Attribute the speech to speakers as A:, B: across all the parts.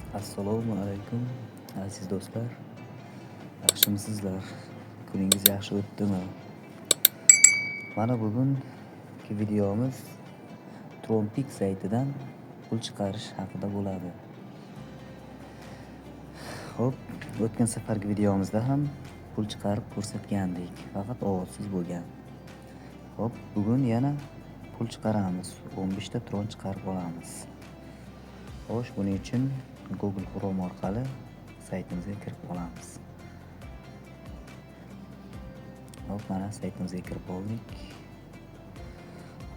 A: Assalomu alaykum aziz do'stlar. Yaxshimisizlar? Kuningiz yaxshi o'tdimi? Mana bugungi videomiz Trompik saytidan pul chiqarish haqida bo'ladi. Xo'p, o'tgan safargi videomizda ham pul chiqarib ko'rsatgandik, faqat ovozsiz bo'lgan. Xo'p, bugun yana pul chiqaramiz. 15 ta tron chiqarib olamiz. Xo'sh, buning uchun Google Chrome orqali saytimizga kirib olamiz. Hop, mana saytimizga kirib oldik.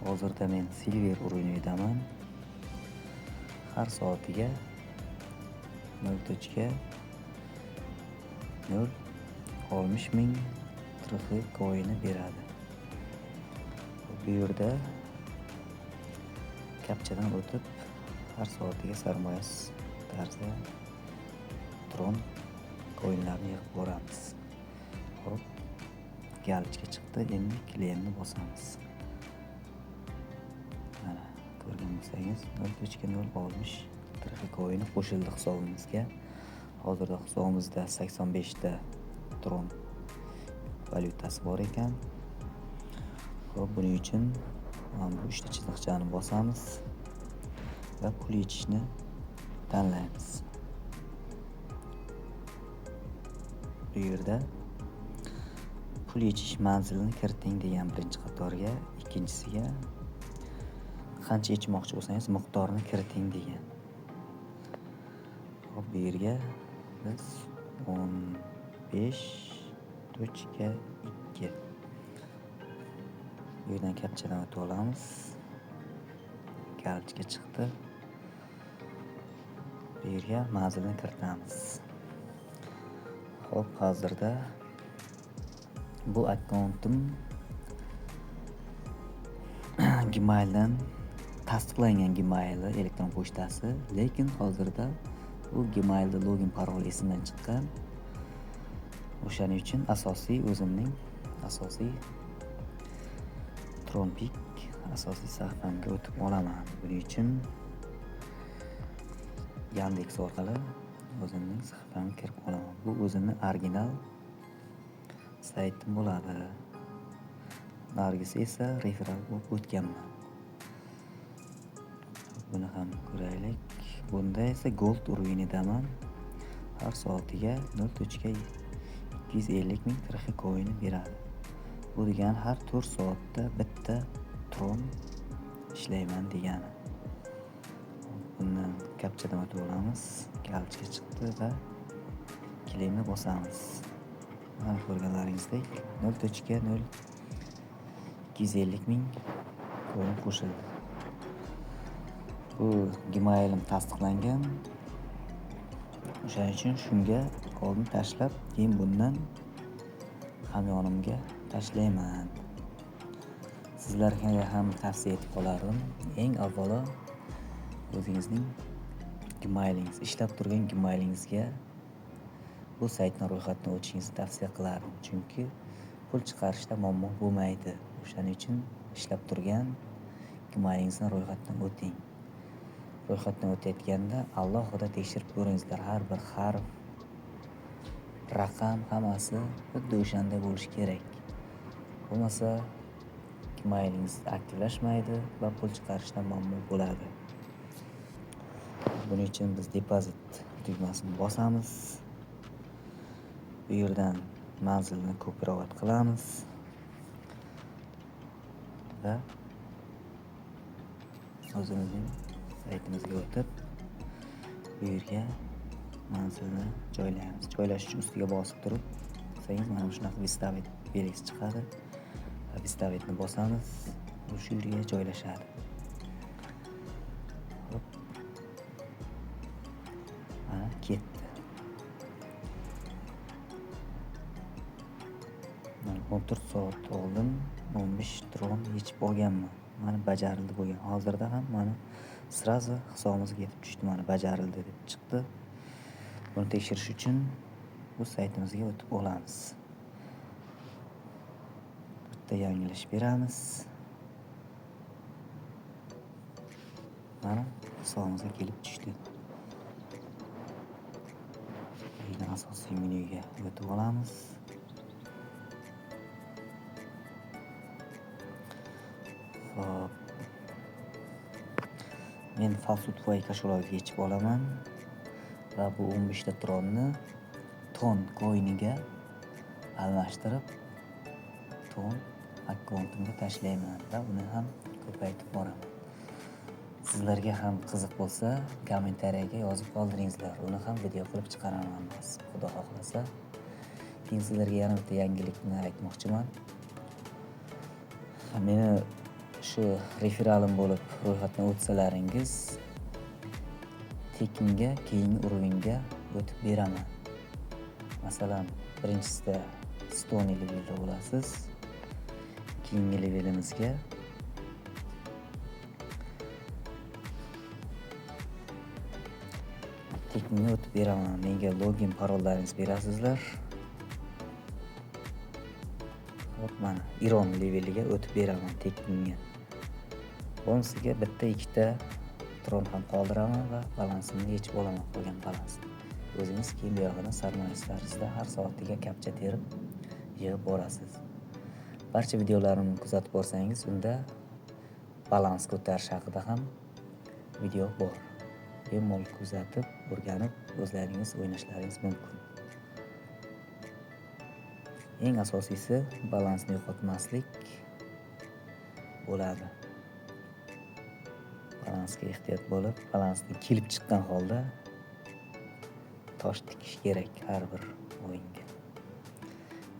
A: Hozirda men Silver o'yinidaman. Har soatiga 0.060 ming trixi koini beradi. Bu yerda kapchadan o'tib har soatiga sarmoyasiz tarzda tron koinlarni yig'ib boramiz. Hop, galichka chiqdi. Endi claimni bosamiz. Mana ko'rgan bo'lsangiz 0.060 trixi koini qo'shildi hisobimizga. Hozirda hisobimizda 85 ta tron valyutasi bor ekan. Xo'p, buning uchun mana bu 3 ta chiziqchani bosamiz va pul yechishni tanlaymiz. Bu yerda pul yechish manzilini kiriting degan birinchi qatorga, ikkinchisiga qancha yechmoqchi bo'lsangiz miqdorini kiriting degan. Hop, bu yerga biz 15.2 bu yerdan kapchadan o'tib olamiz. Galichka chiqdi. Bu yerga manzilni kiritamiz. Hop, hozirda bu akkauntim Gmaildan tasdiqlangan Gmail elektron pochtasi, lekin hozirda bu Gmailda login parol esimdan chiqqan. O'shaning uchun o'zimning asosiy Trompik asosiy sahifamga o'tib olaman. Buning uchun Yandex orqali o'zimning sahifamga kirib olaman. Bu o'zimning original saytim bo'ladi. Nargisi esa referal bo'lib o'tganman. Buni ham ko'raylik. Bunda esa Gold o'yinidaman. Har soatiga 0.250 ming trixi koini beradi. Bu degani har 4 soatda bitta tron ishlayman degani. Bundan kapchadan o'tib olamiz. Galichka chiqdi va claimni bosamiz. Mana ko'rganlaringizdek 0.250 ming koin qo'shildi. Bu Gmailim tasdiqlangan. O'shaning uchun shunga oldin tashlab, keyin bundan hamyonimga tashlayman. Sizlarga ham tavsiya etib qolardim. Eng avvalo o'zingizning Gmailingiz, ishlab turgan Gmailingizga bu saytning ro'yxatdan o'tishingizni tavsiya qilardim. Chunki pul chiqarishda muammo bo'lmaydi. O'shaning uchun ishlab turgan Gmailingizni ro'yxatdan o'ting. Ro'yxatdan o'tayotganda alohida tekshirib ko'ringizlar. Har bir harf, raqam hammasi xuddi o'shanday bo'lishi kerak. Bo'lmasa Gmailingiz aktivlashmaydi va pul chiqarishda muammo bo'ladi. Buning uchun biz depozit tugmasini bosamiz. Bu yerdan manzilni ko'proq qilamiz va o'zimizning saytimizga o'tib bu yerga manzilni joylaymiz. Joylash uchun ustiga bosib turib qilsangiz mana shunaqa vistavit belgisi chiqadi. Vistavitni bosamiz, u shu yerga joylashadi. Hop. Mana ketdi. Mana 14 soat oldin 15 tron yechib olganman. Mana bajarildi bo'lgan. Hozirda ham mana srazi hisobimizga yetib tushdi. Mana bajarildi deb chiqdi. Buni tekshirish uchun bu saytimizga o'tib olamiz. Bitta yangilash beramiz. Mana hisobimizga kelib tushdi. asosiy menyuga o'tib olamiz. Hop. Men falsutvoy kashaloqni yechib olaman va bu 15 ta tronni ton coin'iga almashtirib ton akkauntimga tashlayman va uni ham ko'paytirib boraman. Sizlarga ham qiziq bo'lsa, kommentariyaga yozib qoldiringizlar. Uni ham video qilib chiqaraman, xudo xohlasa. Keyin sizlarga yana bitta yangilikni aytmoqchiman. Meni shu referalim bo'lib ro'yxatdan o'tsalaringiz, tekinga keyingi urovingga o'tib beraman. Masalan, birinchisida Stone levelda bo'lasiz. Keyingi levelimizga tekinga o'tib beraman. Menga login parollaringizni berasizlar. Hop, mana Iron leveliga o'tib beraman tekinga. Bonsiga bitta ikkita tron ham qoldiraman va balansini yechib olaman, qolgan balans. O'zingiz keyin bu yog'ini sarmoyalaringizda har soatiga kapcha terib yig'ib borasiz. Barcha videolarimni kuzatib borsangiz, unda balans ko'tarish haqida ham video bor. Bemalol kuzatib, o'rganib, o'zlaringiz o'ynashlaringiz mumkin. Eng asosiysi balansni yo'qotmaslik bo'ladi. Balansga ehtiyot bo'lib, balansni kelib chiqqan holda tosh tikish kerak har bir o'yinga.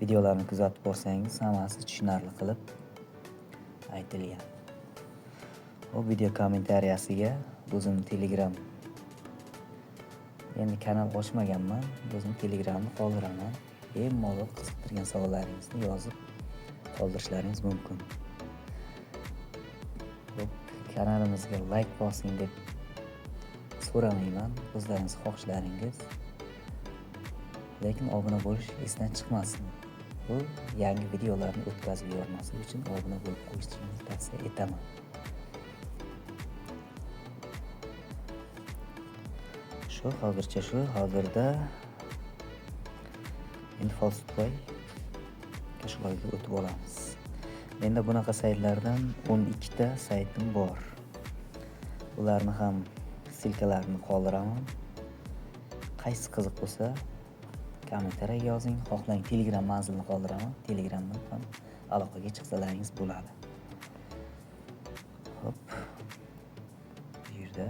A: Videolarni kuzatib borsangiz, hammasi tushunarli qilib aytilgan. Bu video kommentariyasiga o'zimning Telegram, endi kanal ochmaganman, o'zimning Telegramni qoldiraman. Bemalol qiziqtirgan savollaringizni yozib qoldirishlaringiz mumkin. Kanalimizga like bosing deb so'ramayman, o'zlaringiz xohishlaringiz. Lekin obuna bo'lish esdan chiqmasin. Bu yangi videolarni o'tkazib yubormaslik uchun obuna bo'lib qo'yishingizni tavsiya etaman. Hozircha shu. Hozirda endi falsutvoy kashaloqga o'tib olamiz. Menda bunaqa saytlardan 12 ta saytim bor. Ularni ham silkalarini qoldiraman. Qaysi qiziq bo'lsa, kommentariyaga yozing. Xohlang Telegram manzilini qoldiraman. Telegramdan ham aloqaga chiqsalaringiz bo'ladi. Hop. Bu yerda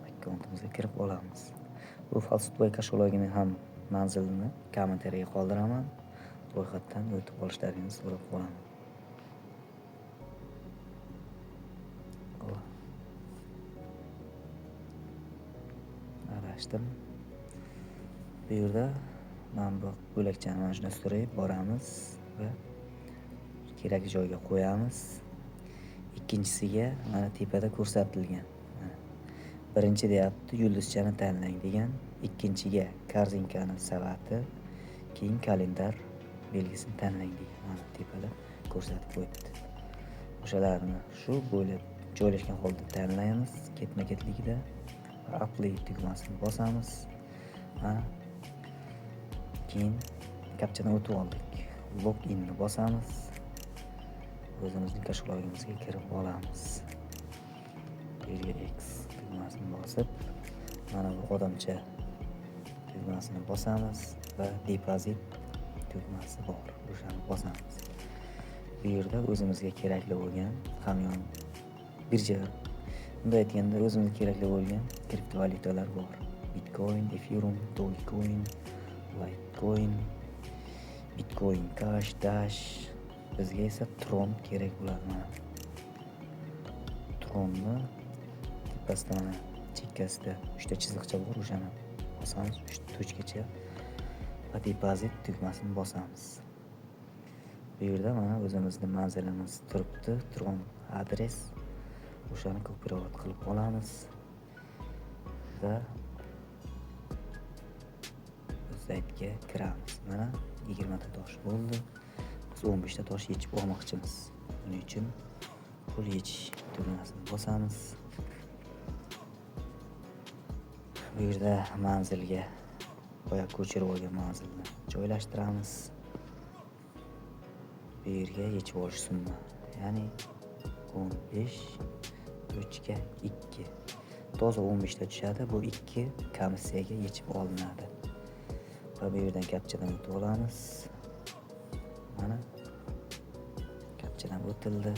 A: akkauntimizga kirib olamiz. Bu falsutvoy kashaloqini ham manzilini kommentariyaga qoldiraman. Ro'yxatdan o'tib olishlaringizni so'rab qolaman. Aralashdim. Bu yerda mana bu bo'lakchani mana shunday surib boramiz va kerakli joyga qo'yamiz. Ikkinchisiga mana tepada ko'rsatilgan. Birinchi deyapti, yulduzchani tanlang degan. Ikkinchiga korzinkani savati, keyin kalendar belgisini tanlang degan. Mana tepada ko'rsatib qo'yibdi. O'shalarni shu bo'lib joylashgan holda tanlaymiz. Ketma-ketligida apply tugmasini bosamiz. Mana keyin kapchani o'tib oldik. Loginni bosamiz. O'zimizning kashaloqimizga kirib olamiz. Yerga X tugmasini bosib, mana bu odamcha tugmasini bosamiz va deposit tugmasi bor. O'shani bosamiz. Bu yerda o'zimizga kerakli bo'lgan hamyon birja, bunday aytganda o'zimizga kerakli bo'lgan kriptovalyutalar bor. Bitcoin, Ethereum, Dogecoin, Litecoin, Bitcoin Cash, Dash. Bizga esa Tron kerak bo'ladi. Mana Tronni tepasida mana chekkasida 3 ta chiziqcha bor, o'shani bosamiz, 3 tochkacha va deposit tugmasini bosamiz. Bu yerda mana o'zimizning manzilimiz turibdi, Tron adres. O'shani kopirovod qilib olamiz va saytga kiramiz. Mana 20 ta tosh bo'ldi. Biz 15 ta tosh yechib olmoqchimiz. Buning uchun pul yechish tugmasini bosamiz. Bu yerda manzilga boya ko'chirib olgan manzilni joylashtiramiz. Bu yerga yechib olish summa, ya'ni 15 3 ga 2. Toza 15 ta tushadi. Bu 2 komissiyaga yechib olinadi. Va bu yerdan kapchadan o'tib olamiz. Mana kapchadan o'tildi.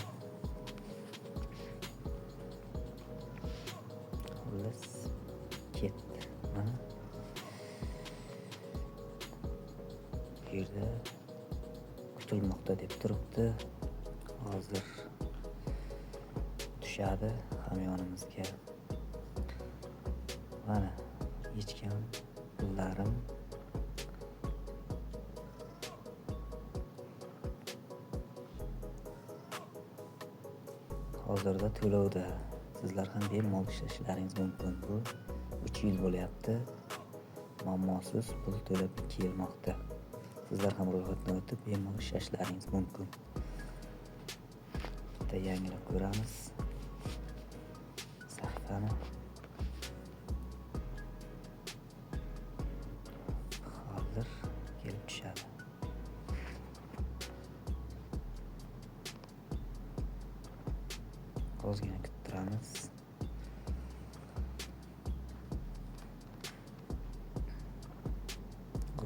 A: Xullas ketdi. Mana bu yerda kutilmoqda deb turibdi. Hozir tushadi hamyonimizga. Mana yechgan pullarim hozirda to'lovda. Sizlar ham bemalol ishlashlaringiz mumkin. Bu 3 yil bo'lyapti. Muammosiz pul to'lab kelmoqda. Sizlar ham ro'yxatdan o'tib bemalol ishlashlaringiz mumkin. Bitta yangilab ko'ramiz sahifani. Hozir kelib tushadi. Ozgina kuttiramiz.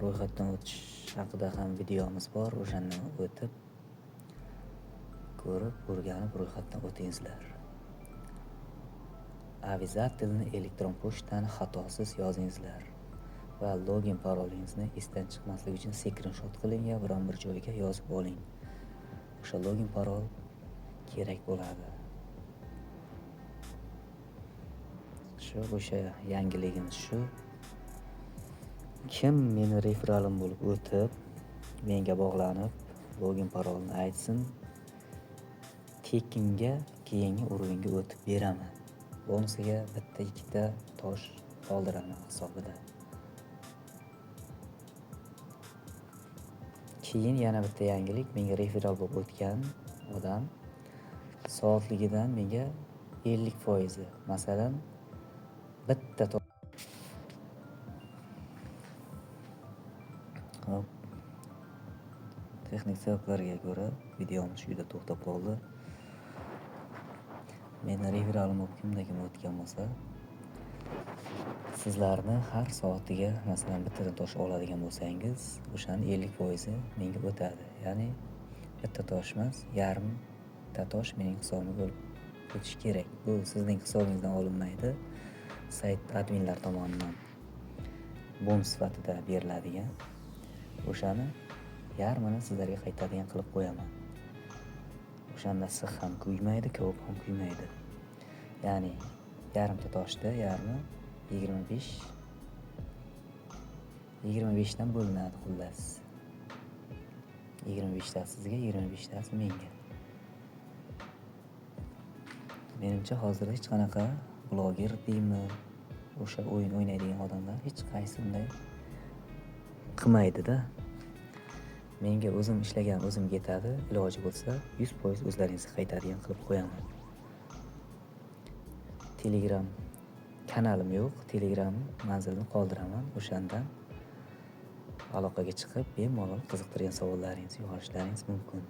A: Ro'yxatdan o'tish haqida ham videomiz bor. O'shani o'tib ko'rib, o'rganib ro'yxatdan o'tingizlar. Avizatilni elektron pochtani xatosiz yozingizlar va login parolingizni esdan chiqmasligi uchun screenshot qiling va biron bir joyga yozib oling. O'sha login parol kerak bo'ladi. O'sha yangiligimiz shu. Kim meni referalim bo'lib o'tib, menga bog'lanib, login parolni aytsin, tekinga keyingi uringa o'tib beraman. Bonusiga bitta 2 ta tosh qoldiraman hisobida. Keyin yana bitta yangilik, menga referal bo'lib o'tgan odam soatligidan menga 50%, masalan, bitta hop. Texnik sabablarga ko'ra videomiz shu yerda to'xtab qoldi. Meni referalim bo'lib kimda-kim o'tgan bo'lsa, sizlarni har soatiga masalan bittadan tosh oladigan bo'lsangiz, o'shani 50% menga o'tadi. Ya'ni bitta tosh emas, yarimta tosh mening hisobimga bo'lib o'tishi kerak. Bu sizning hisobingizdan olinmaydi. Sayt adminlar tomonidan bonus sifatida beriladigan. O'shani yarmini sizlarga qaytadigan qilib qo'yaman. O'shanda issiq ham kuymaydi, ko'p ham kuymaydi. Ya'ni yarimta toshda yarmi 25 dan bo'linadi xullas. 25 tasi sizga, 25 tasi menga. Menimcha hozir hech qanaqa bloger deymi, o'sha o'yin o'ynaydigan odamlar hech qaysi bunday qilmaydi-da. Menga o'zim ishlagan o'zimga yetadi. Iloji bo'lsa 100% o'zlaringizga qaytadigan qilib qo'yaman. Telegram kanalim yo'q. Telegram manzilini qoldiraman. O'shandan aloqaga chiqib, bemalol qiziqtirgan savollaringizni yo'g'olishlaringiz mumkin.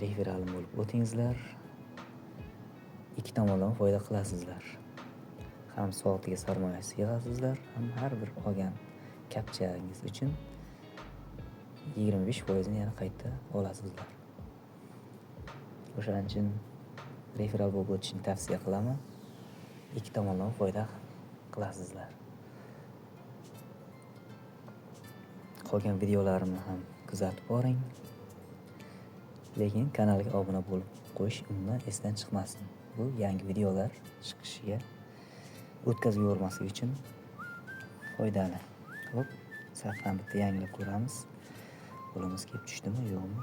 A: Referalim bo'lib o'tingizlar. Ikki tomonlama foyda qilasizlar. Ham soatiga sarmoyasi yig'asizlar, ham har bir olgan kapchangiz uchun 25% ni yana qayta olasizlar. O'shaning uchun referal bo'lib o'tishni tavsiya qilaman. Ikki tomonlama foyda qilasizlar. Qolgan videolarimni ham kuzatib boring. Lekin kanalga obuna bo'lib qo'yish umuman esdan chiqmasin. Bu yangi videolar chiqishiga o'tkazib yubormaslik uchun foydali. Xo'p, safdan bitta yangilab ko'ramiz. Pulimiz kelib tushdimi, yo'qmi?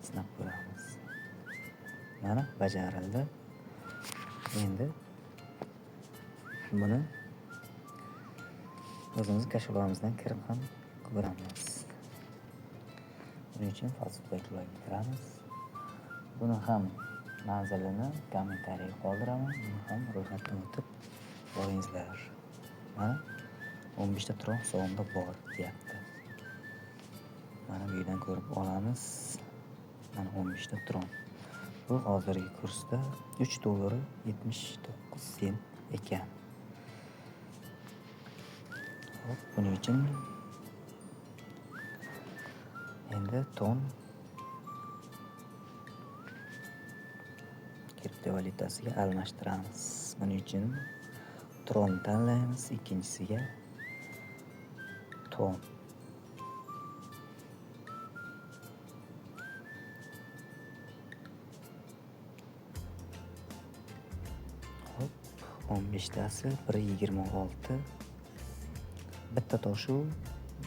A: Sinab ko'ramiz. Mana bajarildi. Endi buni o'zimiz kashobamizdan kirib ham ko'ramiz. Buning uchun falsifikaga kiramiz. Buni ham manzilini kommentariyaga qoldiraman. Buni ham ro'yxatdan o'tib boringizlar. Mana 15 ta tron hisobimda bor deyapti. Mana bu yerdan ko'rib olamiz. Mana 15 ta tron. Bu hozirgi kursda 3 dollar 79 sent ekan. Hop, buning uchun endi ton kriptovalyutasiga almashtiramiz. Buning uchun tron tanlaymiz, ikkinchisiga ton. Hop, 15 tasi 1.26. Bitta toshu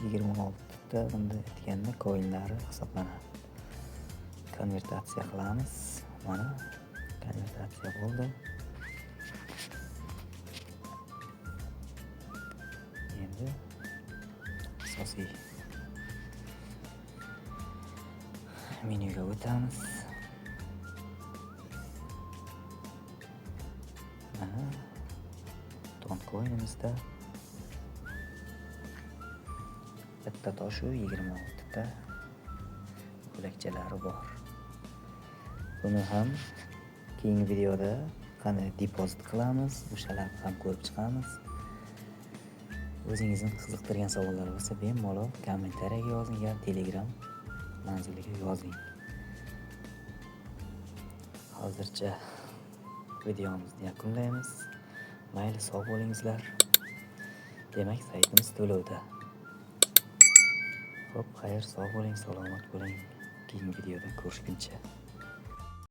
A: 26 ta bunday aytganda koinlari hisoblanadi. Konvertatsiya qilamiz. Mana konvertatsiya bo'ldi. Endi asosiy menyuga o'tamiz. Mana ton coinimizda bitta toshu 26 ta bo'lakchalari bor. Buni ham keyingi videoda qanday depozit qilamiz, o'shalarni ham ko'rib chiqamiz. O'zingizni qiziqtirgan savollar bo'lsa, bemalol kommentariyaga yozing yoki Telegram manziliga yozing. Hozircha videomizni yakunlaymiz. Mayli, sog' bo'lingizlar. Demak, saytimiz to'lovda. Xo'p, xayr, sog' bo'ling, salomat bo'ling. Keyingi videoda ko'rishguncha.